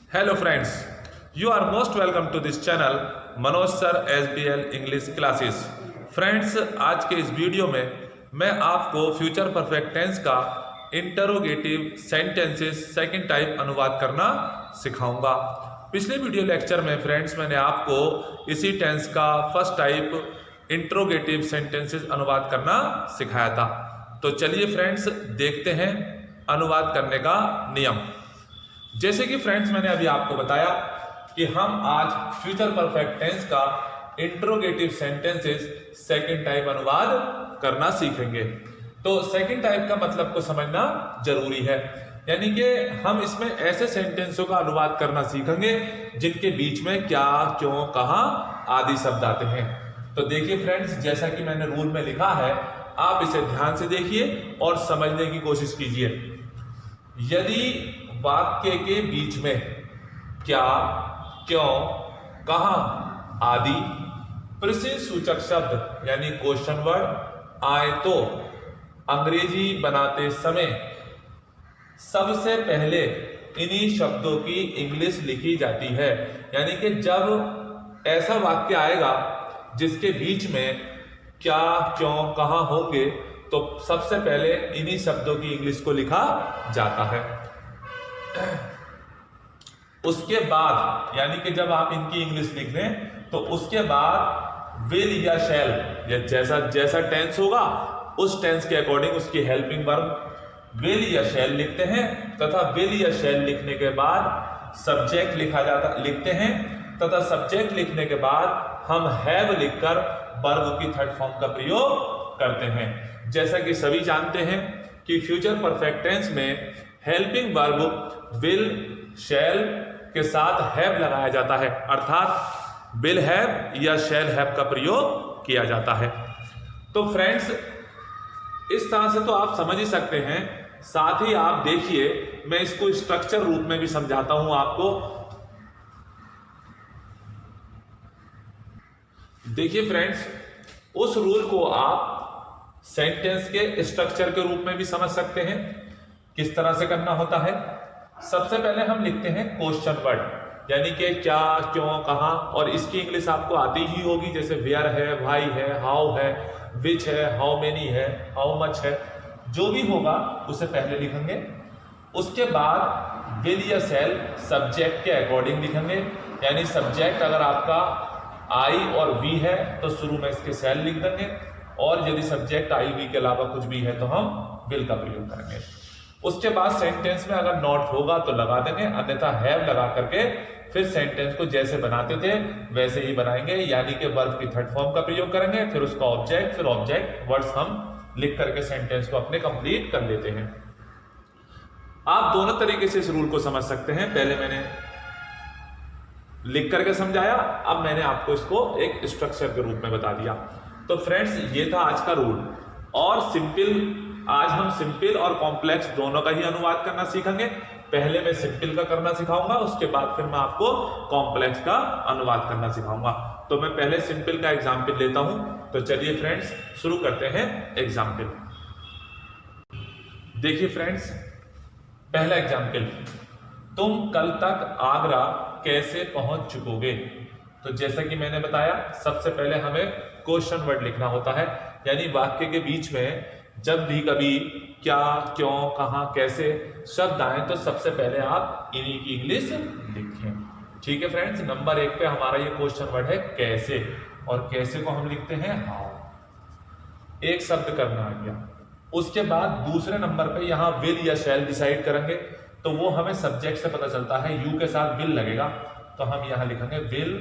Hello friends, you are most welcome to this channel Manoj sir SBL English classes. Friends, आज के इस video में मैं आपको फ्यूचर परफेक्ट टेंस का इंटरोगेटिव सेंटेंसेस सेकंड टाइप अनुवाद करना सिखाऊंगा। पिछले वीडियो लेक्चर में फ्रेंड्स मैंने आपको इसी टेंस का फर्स्ट टाइप इंटरोगेटिव सेंटेंसेस अनुवाद करना सिखाया था। तो चलिए फ्रेंड्स देखते हैं अनुवाद करने का नियम। जैसे कि फ्रेंड्स मैंने अभी आपको बताया कि हम आज फ्यूचर परफेक्ट टेंस का इंटरोगेटिव सेंटेंसेस सेकंड टाइप अनुवाद करना सीखेंगे। तो सेकंड टाइप का मतलब को समझना जरूरी है, यानी कि हम इसमें ऐसे सेंटेंसों का अनुवाद करना सीखेंगे जिनके बीच में क्या, क्यों, कहां आदि शब्द आते हैं। तो देखिए फ्रेंड्स, जैसा कि मैंने रूल में लिखा है, आप इसे ध्यान से देखिए और समझने की कोशिश कीजिए। यदि वाक्य के बीच में क्या, क्यों, कहां आदि प्रश्न सूचक शब्द यानी क्वेश्चन वर्ड आए तो अंग्रेजी बनाते समय सबसे पहले इन्हीं शब्दों की इंग्लिश लिखी जाती है। यानी कि जब ऐसा वाक्य आएगा जिसके बीच में क्या, क्यों, कहां होंगे तो सबसे पहले इन्हीं शब्दों की इंग्लिश को लिखा जाता है। उसके बाद यानी कि जब आप इनकी इंग्लिश लिख दें तो उसके बाद विल या शैल या जैसा टेंस होगा उस टेंस के अकॉर्डिंग उसकी हेल्पिंग वर्ब विल या शैल लिखते हैं, तथा विल या शैल लिखने के बाद सब्जेक्ट लिखते हैं, तथा सब्जेक्ट लिखने के बाद हम हैव लिखकर वर्ब की थर्ड फॉर्म का प्रयोग करते हैं। जैसा कि सभी जानते हैं कि फ्यूचर परफेक्ट टेंस में हेल्पिंग वर्ब विल शैल के साथ हैव लगाया जाता है, अर्थात विल हैव या शैल हैव का प्रयोग किया जाता है। तो फ्रेंड्स, इस तरह से तो आप समझ ही सकते हैं। साथ ही आप देखिए, मैं इसको स्ट्रक्चर रूप में भी समझाता हूं आपको। देखिए फ्रेंड्स, उस रूल को आप सेंटेंस के स्ट्रक्चर के रूप में भी समझ सकते हैं। किस तरह से करना होता है? सबसे पहले हम लिखते हैं क्वेश्चन वर्ड, यानी कि क्या, क्यों, कहां, और इसकी इंग्लिश आपको आती ही होगी, जैसे वेयर है, व्हाई है, हाउ है, विच है, हाउ मेनी है, हाउ मच है, जो भी होगा उसे पहले लिखेंगे। उसके बाद विल या शैल सब्जेक्ट के अकॉर्डिंग लिखेंगे, यानी सब्जेक्ट अगर आपका आई और वी है तो शुरू में इसके शैल लिख देंगे, और यदि सब्जेक्ट आई वी के अलावा कुछ भी है तो हम विल का प्रयोग करेंगे। उसके बाद सेंटेंस में अगर नॉट होगा तो लगा देंगे, अन्यथा हैव लगा करके फिर सेंटेंस को जैसे बनाते थे वैसे ही बनाएंगे, यानी कि वर्ब की थर्ड फॉर्म का प्रयोग करेंगे, फिर उसका ऑब्जेक्ट, फिर ऑब्जेक्ट वर्ड्स हम लिख करके सेंटेंस को अपने कंप्लीट कर लेते हैं। आप दोनों तरीके से इस रूल को समझ सकते हैं। पहले मैंने लिख करके समझाया, अब मैंने आपको इसको एक स्ट्रक्चर के रूप में बता दिया। तो फ्रेंड्स, ये था आज का रूल। और आज हम सिंपल और कॉम्प्लेक्स दोनों का ही अनुवाद करना सीखेंगे। पहले मैं सिंपल का करना सिखाऊंगा, उसके बाद फिर मैं आपको कॉम्प्लेक्स का अनुवाद करना सिखाऊंगा। तो मैं पहले सिंपल का एग्जाम्पल लेता हूं। तो चलिए फ्रेंड्स शुरू करते हैं एग्जाम्पल। देखिए फ्रेंड्स, पहला एग्जाम्पल, तुम कल तक आगरा कैसे पहुंच चुकोगे? तो जैसा कि मैंने बताया, सबसे पहले हमें क्वेश्चन वर्ड लिखना होता है, यानी वाक्य के बीच में जब भी कभी क्या, क्यों, कहां, कैसे शब्द आए तो सबसे पहले आप इन्हीं की इंग्लिश लिखें। ठीक है फ्रेंड्स, नंबर 1 पे हमारा ये क्वेश्चन वर्ड है कैसे, और कैसे को हम लिखते हैं हाउ। एक शब्द करना आ गया। उसके बाद दूसरे नंबर पे यहाँ विल या शैल डिसाइड करेंगे, तो वो हमें सब्जेक्ट से पता चलता है, यू के साथ विल लगेगा तो हम यहाँ लिखेंगे विल,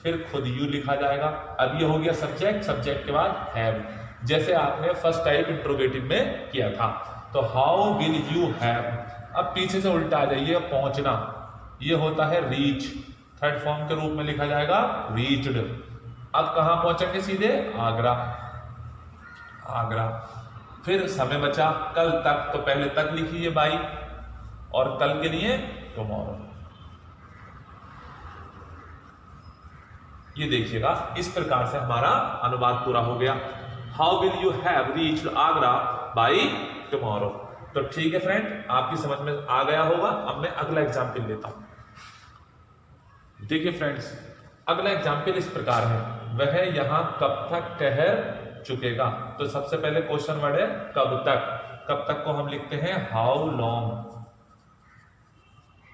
फिर खुद यू लिखा जाएगा। अब ये हो गया सब्जेक्ट, सब्जेक्ट के बाद हैव, जैसे आपने फर्स्ट टाइप इंट्रोगेटिव में किया था। तो हाउ विल यू हैव। अब पीछे से उल्टा आ जाइए, पहुंचना, ये होता है रीच, थर्ड फॉर्म के रूप में लिखा जाएगा रीच्ड। अब कहां पहुंचेंगे? सीधे आगरा। आगरा। फिर समय बचा कल तक, तो पहले तक लिखिए बाई, और कल के लिए टुमारो। ये देखिएगा, इस प्रकार से हमारा अनुवाद पूरा हो गया। How will you have reached Agra by tomorrow. तो ठीक है फ्रेंड, आपकी समझ में आ गया होगा। अब मैं अगला एग्जाम्पल लेता हूं। देखिए फ्रेंड्स, अगला एग्जाम्पल इस प्रकार है, वह यहाँ कब तक ठहर चुकेगा। तो सबसे पहले क्वेश्चन वर्ड है कब तक। कब तक को हम लिखते हैं हाउ लॉन्ग,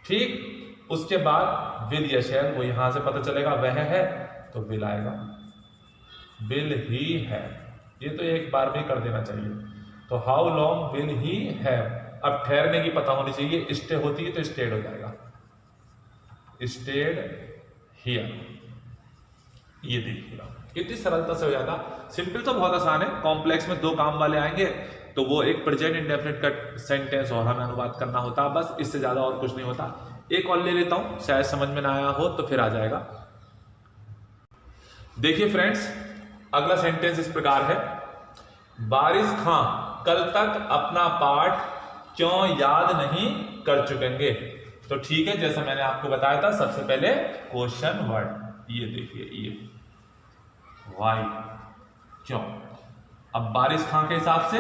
ठीक। उसके बाद विल या शैल, वो यहां से पता चलेगा वह है तो विल आएगा, विल ही है, ये तो एक बार भी कर देना चाहिए। तो हाउ लॉन्ग विल ही है। अब ठहरने की पता होनी चाहिए, स्टे होती है तो स्टेड हो जाएगा, स्टेड हियर। ये देखिएगा कितनी सरलता से हो जाता। सिंपल तो बहुत आसान है, कॉम्प्लेक्स में दो काम वाले आएंगे तो वो एक प्रेजेंट इंडेफिनिट का सेंटेंस और हमें अनुवाद करना होता, बस इससे ज्यादा और कुछ नहीं होता। एक और ले लेता हूं, शायद समझ में ना आया हो तो फिर आ जाएगा। देखिए फ्रेंड्स, अगला सेंटेंस इस प्रकार है, बारिश खां कल तक अपना पाठ क्यों याद नहीं कर चुकेंगे। तो ठीक है, जैसा मैंने आपको बताया था, सबसे पहले क्वेश्चन वर्ड, ये देखिए, ये वाई, क्यों। अब बारिश खां के हिसाब से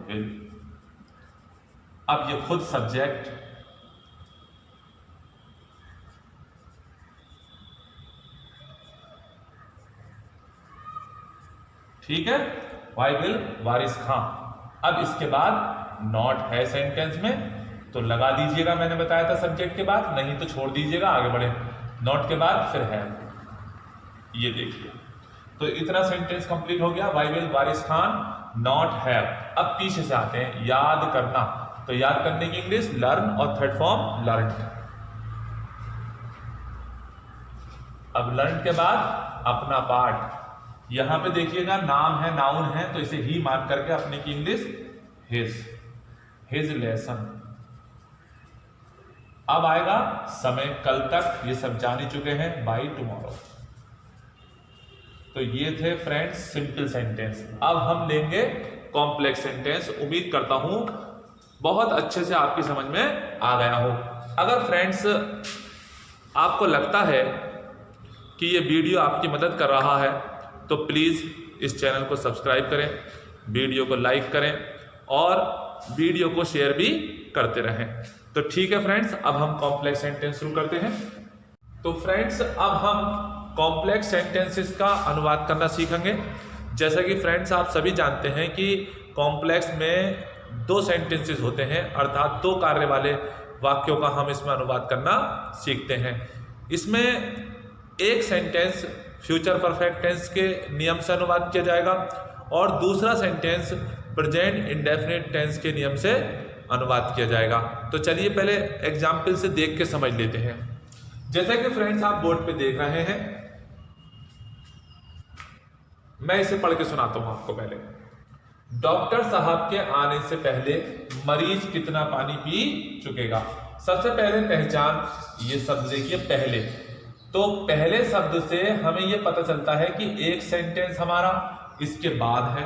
विल। अब ये खुद सब्जेक्ट, ठीक है, वाई विल बारिश खां। अब इसके बाद नॉट है सेंटेंस में, तो लगा दीजिएगा, मैंने बताया था सब्जेक्ट के बाद, नहीं तो छोड़ दीजिएगा, आगे बढ़े। नॉट के बाद फिर है, ये देखिए। तो इतना सेंटेंस कंप्लीट हो गया, वाई विल बारिश खान नॉट हैव। अब पीछे से आते हैं, याद करना। तो याद करने की इंग्लिश लर्न, और थर्ड फॉर्म लर्न। अब लर्न के बाद अपना पाठ, यहां पे देखिएगा नाम है, नाउन है, तो इसे ही मान करके अपने की इंग्लिश हिज लेसन। अब आएगा समय, कल तक, ये सब जान ही चुके हैं, बाय टुमारो। तो ये थे फ्रेंड्स सिंपल सेंटेंस। अब हम लेंगे कॉम्प्लेक्स सेंटेंस। उम्मीद करता हूं बहुत अच्छे से आपकी समझ में आ गया हो। अगर फ्रेंड्स आपको लगता है कि ये वीडियो आपकी मदद कर रहा है तो प्लीज़ इस चैनल को सब्सक्राइब करें, वीडियो को लाइक करें और वीडियो को शेयर भी करते रहें। तो ठीक है फ्रेंड्स, अब हम कॉम्प्लेक्स सेंटेंस शुरू करते हैं। तो फ्रेंड्स, अब हम कॉम्प्लेक्स सेंटेंसेस का अनुवाद करना सीखेंगे। जैसा कि फ्रेंड्स आप सभी जानते हैं कि कॉम्प्लेक्स में दो सेंटेंसेस होते हैं, अर्थात दो कार्य वाले वाक्यों का हम इसमें अनुवाद करना सीखते हैं। इसमें एक सेंटेंस फ्यूचर परफेक्ट टेंस के नियम से अनुवाद किया जाएगा और दूसरा सेंटेंस प्रेजेंट इंडेफिनिट टेंस के नियम से अनुवाद किया जाएगा। तो चलिए पहले एग्जाम्पल से देख के समझ लेते हैं। जैसा कि फ्रेंड्स आप बोर्ड पे देख रहे हैं, मैं इसे पढ़ के सुनाता हूं आपको। पहले, डॉक्टर साहब के आने से पहले मरीज कितना पानी पी चुकेगा। सबसे पहले पहचान, ये शब्द देखिए पहले। तो पहले शब्द से हमें यह पता चलता है कि एक सेंटेंस हमारा इसके बाद है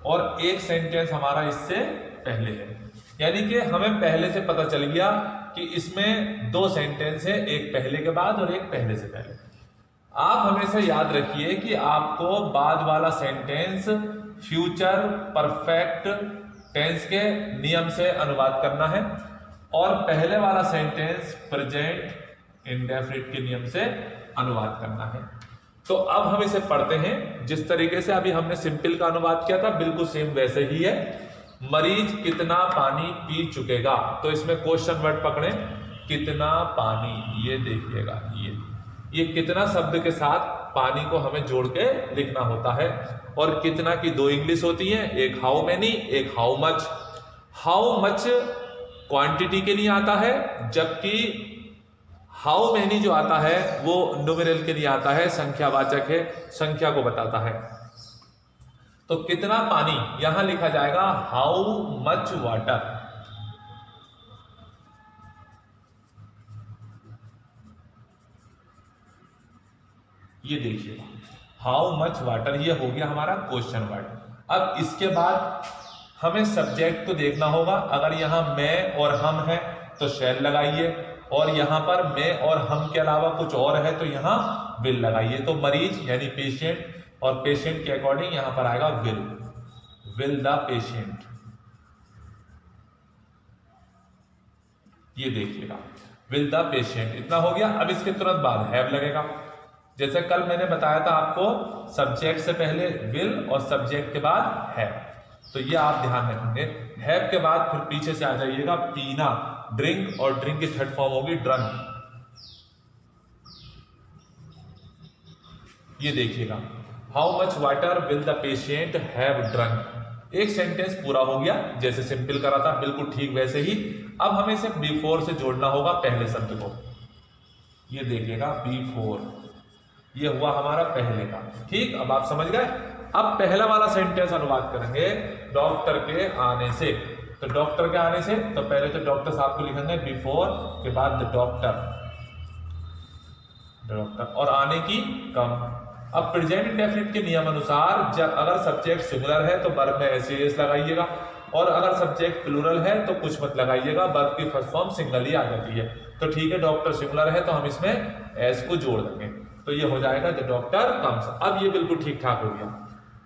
और एक सेंटेंस हमारा इससे पहले है। यानी कि हमें पहले से पता चल गया कि इसमें दो सेंटेंस है, एक पहले के बाद और एक पहले से पहले। आप हमेशा याद रखिए कि आपको बाद वाला सेंटेंस फ्यूचर परफेक्ट टेंस के नियम से अनुवाद करना है और पहले वाला सेंटेंस प्रेजेंट इंडेफिनिट के नियम से अनुवाद करना है। तो अब हम इसे पढ़ते हैं। जिस तरीके से अभी हमने सिंपल का अनुवाद किया था, बिल्कुल सेम वैसे ही है। मरीज कितना पानी पी चुकेगा, तो इसमें क्वेश्चन वर्ड पकड़ें, कितना पानी। ये देखिएगा, ये कितना शब्द के साथ पानी को हमें जोड़ के लिखना होता है। और कितना की दो इंग्लिश होती है, एक हाउ मैनी, एक how much. How much quantity के लिए आता है, जबकि हाउ मैनी जो आता है वो न्यूमेरल के लिए आता है, संख्यावाचक है, संख्या को बताता है। तो कितना पानी यहां लिखा जाएगा हाउ मच वाटर। ये देखिए हाउ मच वाटर, ये हो गया हमारा क्वेश्चन वर्ड। अब इसके बाद हमें सब्जेक्ट को देखना होगा। अगर यहां मैं और हम है तो शैल लगाइए, और यहां पर मैं और हम के अलावा कुछ और है तो यहां विल लगाइए। तो मरीज यानी पेशेंट, और पेशेंट के अकॉर्डिंग यहां पर आएगा विल द पेशेंट। ये देखिएगा। विल द पेशेंट, इतना हो गया। अब इसके तुरंत बाद हैव लगेगा। जैसे कल मैंने बताया था आपको, सब्जेक्ट से पहले विल और सब्जेक्ट के बाद हैव, तो ये आप ध्यान रखेंगे। हैव के बाद फिर पीछे से आ जाइएगा पीना, ड्रिंक, और ड्रिंक की थर्ड फॉर्म होगी ड्रंक। ये देखिएगा, how much water will the patient have drunk. एक सेंटेंस पूरा हो गया, जैसे सिंपल करा था बिल्कुल ठीक वैसे ही। अब हमें सिर्फ बिफोर से जोड़ना होगा पहले शब्द को। ये देखिएगा बिफोर, ये हुआ हमारा पहले का, ठीक। अब आप समझ गए। अब पहला वाला सेंटेंस अनुवाद करेंगे डॉक्टर के आने से। तो डॉक्टर के आने से, तो पहले तो डॉक्टर साहब को लिखेंगे बिफोर, के बाद द डॉक्टर, और आने की कम। अब प्रेजेंट इंडेफिनिट के नियम अनुसार जब अगर सब्जेक्ट सिंगुलर है तो वर्ब में एस लगाइएगा, और अगर सब्जेक्ट प्लूरल है तो कुछ मत लगाइएगा, वर्ब की फर्स्ट फॉर्म सिंगल ही आ जाती है। तो ठीक है, डॉक्टर सिंगुलर है तो हम इसमें एस को जोड़ देंगे, तो ये हो जाएगा द डॉक्टर कम्स। अब ये बिल्कुल ठीक ठाक हो गया।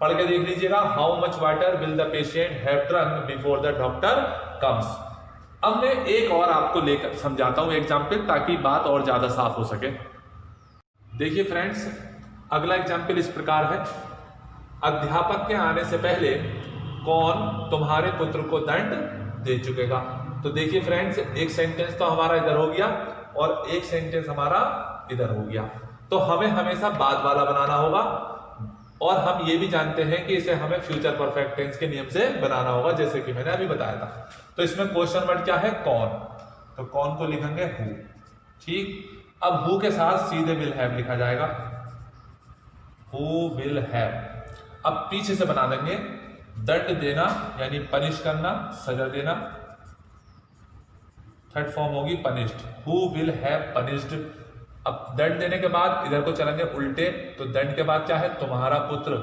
पढ़ के देख लीजिएगा, how much water will the patient have drunk before the doctor comes. अब मैं एक और आपको लेकर समझाता हूं एग्जाम्पल, ताकि बात और ज्यादा साफ हो सके। देखिए फ्रेंड्स, अगला एग्जाम्पल इस प्रकार है, अध्यापक के आने से पहले कौन तुम्हारे पुत्र को दंड दे चुकेगा। तो देखिए फ्रेंड्स, एक सेंटेंस तो हमारा इधर हो गया और एक सेंटेंस हमारा इधर हो गया। तो हमें हमेशा बाद वाला बनाना होगा, और हम ये भी जानते हैं कि इसे हमें फ्यूचर परफेक्ट टेंस के नियम से बनाना होगा, जैसे कि मैंने अभी बताया था। तो इसमें क्वेश्चन वर्ड क्या है, कौन, तो कौन को लिखेंगे हु, ठीक। अब हु के साथ सीधे विल हैव लिखा जाएगा, हु विल हैव। अब पीछे से बना देंगे दंड देना, यानी पनिश करना, सजा देना, थर्ड फॉर्म होगी punished, who will have punished. अब दंड देने के बाद इधर को चलेंगे उल्टे, तो दंड के बाद क्या है, तुम्हारा पुत्र,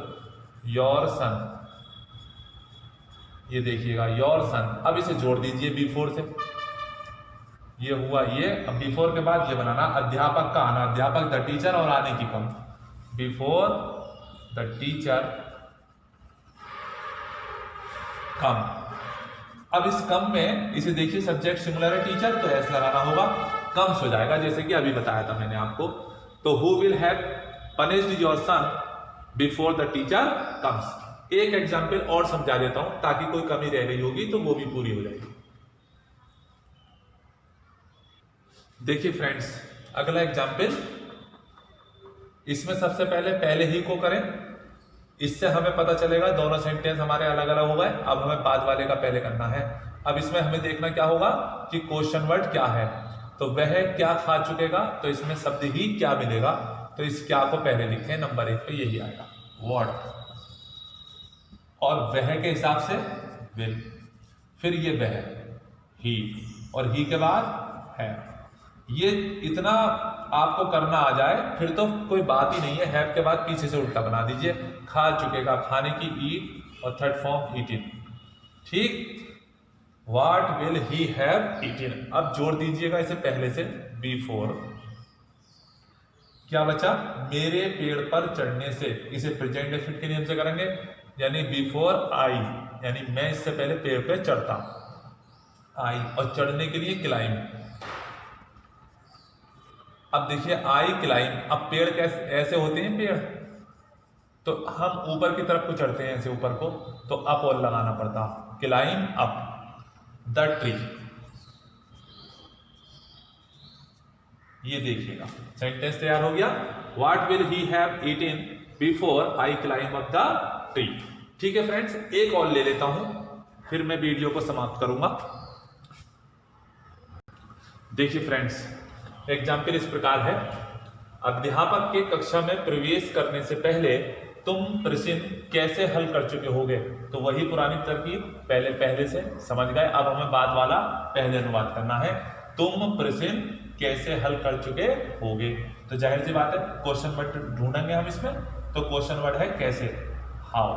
योर सन। ये देखिएगा योर सन। अब इसे जोड़ दीजिए बिफोर से, ये हुआ ये। अब बिफोर के बाद ये बनाना अध्यापक का आना, अध्यापक द टीचर, और आने की कम, बिफोर द टीचर कम। अब इस कम में इसे देखिए, सब्जेक्ट सिंगुलर है टीचर, तो एस लगाना होगा, कम्स हो जाएगा, जैसे कि अभी बताया था मैंने आपको। तो who will have punished your son before the teacher comes. एक एग्जाम्पल और समझा देता हूं, ताकि कोई कमी रह गई होगी तो वो भी पूरी हो जाएगी। देखिए फ्रेंड्स, अगला एग्जाम्पल, इसमें सबसे पहले ही को करें, इससे हमें पता चलेगा दोनों सेंटेंस हमारे अलग अलग हो गए। अब हमें बाद वाले का पहले करना है। अब इसमें हमें देखना क्या होगा कि क्वेश्चन वर्ड क्या है, तो वह क्या खा चुकेगा, तो इसमें शब्द ही क्या मिलेगा, तो इस क्या को पहले लिखें, नंबर 1 पे यही आएगा व्हाट, और वह के हिसाब से विल, फिर ये वह ही, और ही के बाद है। ये इतना आपको करना आ जाए फिर तो कोई बात ही नहीं है। हैव के बाद पीछे से उल्टा बना दीजिए, खा चुकेगा, खाने की ईट, और थर्ड फॉर्म ईटिन, ठीक। What will he have eaten. अब जोड़ दीजिएगा इसे पहले से, बिफोर, क्या बचा, मेरे पेड़ पर चढ़ने से। इसे प्रेजेंट डेफिनिट के नियम से करेंगे, यानी बिफोर आई, यानी मैं इससे पहले पेड़ पे चढ़ता, आई, और चढ़ने के लिए क्लाइम। अब देखिए आई क्लाइम। अब पेड़ कैसे ऐसे होते हैं पेड़, तो हम ऊपर की तरफ को चढ़ते हैं ऐसे ऊपर को, तो अप और लगाना पड़ता, क्लाइम अप द ट्री। ये देखिएगा सेंटेंस तैयार हो गया, what will he have eaten before I climb up the tree. ठीक है फ्रेंड्स, एक और ले लेता हूं, फिर मैं वीडियो को समाप्त करूंगा। देखिए फ्रेंड्स, एग्जाम्पल इस प्रकार है, अध्यापक के कक्षा में प्रवेश करने से पहले तुम प्रश्न कैसे हल कर चुके होगे। तो वही पुरानी तरकीब, पहले से समझ गए। अब हमें बाद वाला पहले अनुवाद करना है, तुम प्रश्न कैसे हल कर चुके होगे। तो जाहिर सी बात है क्वेश्चन वर्ड ढूंढेंगे हम इसमें, तो क्वेश्चन वर्ड है कैसे, हाउ।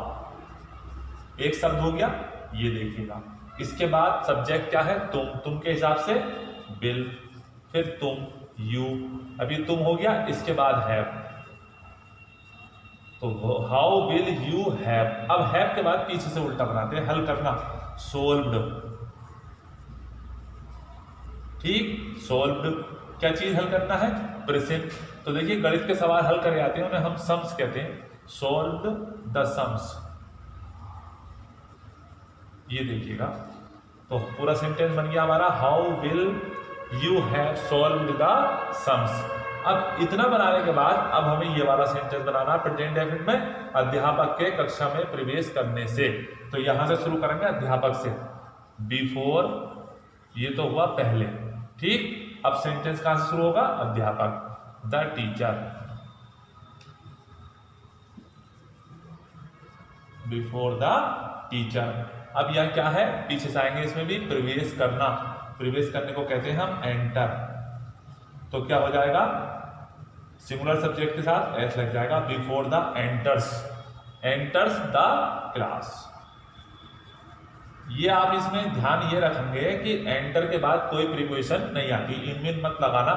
एक शब्द हो गया, ये देखिएगा। इसके बाद सब्जेक्ट क्या है, तुम के हिसाब से विल, फिर तुम, यू, अभी तुम हो गया, इसके बाद हैव, तो हाउ विल यू हैव। अब हैव के बाद पीछे से उल्टा बनाते हैं, हल करना, सोल्व्ड, ठीक। सॉल्व्ड क्या चीज हल करना है? प्रेजेंट। तो देखिए गणित के सवाल हल करे जाते हैं उन्हें हम सम्स कहते हैं। सॉल्व्ड द सम्स, ये देखिएगा तो पूरा सेंटेंस बन गया हमारा, how will you have solved the sums. अब इतना बनाने के बाद अब हमें ये वाला सेंटेंस बनाना प्रेजेंट डेफिनिट में, अध्यापक के कक्षा में प्रवेश करने से। तो यहां से शुरू करेंगे अध्यापक से, बिफोर, ये तो हुआ पहले, ठीक। अब सेंटेंस कहां से शुरू होगा? अध्यापक, the teacher, before the teacher. अब यह क्या है? पीछे से आएंगे, इसमें भी प्रवेश करना, प्रवेश करने को कहते हैं हम एंटर। तो क्या हो जाएगा? सिंगुलर सब्जेक्ट के साथ एस लग जाएगा, before the enters, enters the class. ये आप इसमें ध्यान ये रखेंगे कि एंटर के बाद कोई प्रीपोजिशन नहीं आती, इन मत लगाना,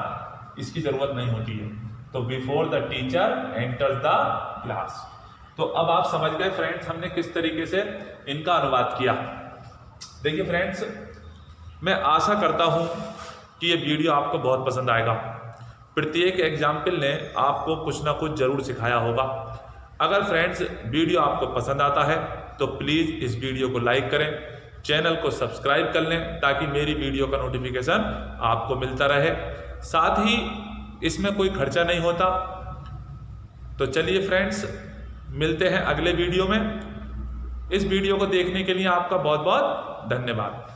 इसकी जरूरत नहीं होती है। तो before the teacher enters the class. तो अब आप समझ गए फ्रेंड्स हमने किस तरीके से इनका अनुवाद किया। देखिए फ्रेंड्स, मैं आशा करता हूं कि ये वीडियो आपको बहुत पसंद आएगा। प्रत्येक एग्जाम्पल ने आपको कुछ ना कुछ जरूर सिखाया होगा। अगर फ्रेंड्स वीडियो आपको पसंद आता है तो प्लीज़ इस वीडियो को लाइक करें, चैनल को सब्सक्राइब कर लें ताकि मेरी वीडियो का नोटिफिकेशन आपको मिलता रहे। साथ ही इसमें कोई खर्चा नहीं होता। तो चलिए फ्रेंड्स, मिलते हैं अगले वीडियो में। इस वीडियो को देखने के लिए आपका बहुत बहुत धन्यवाद।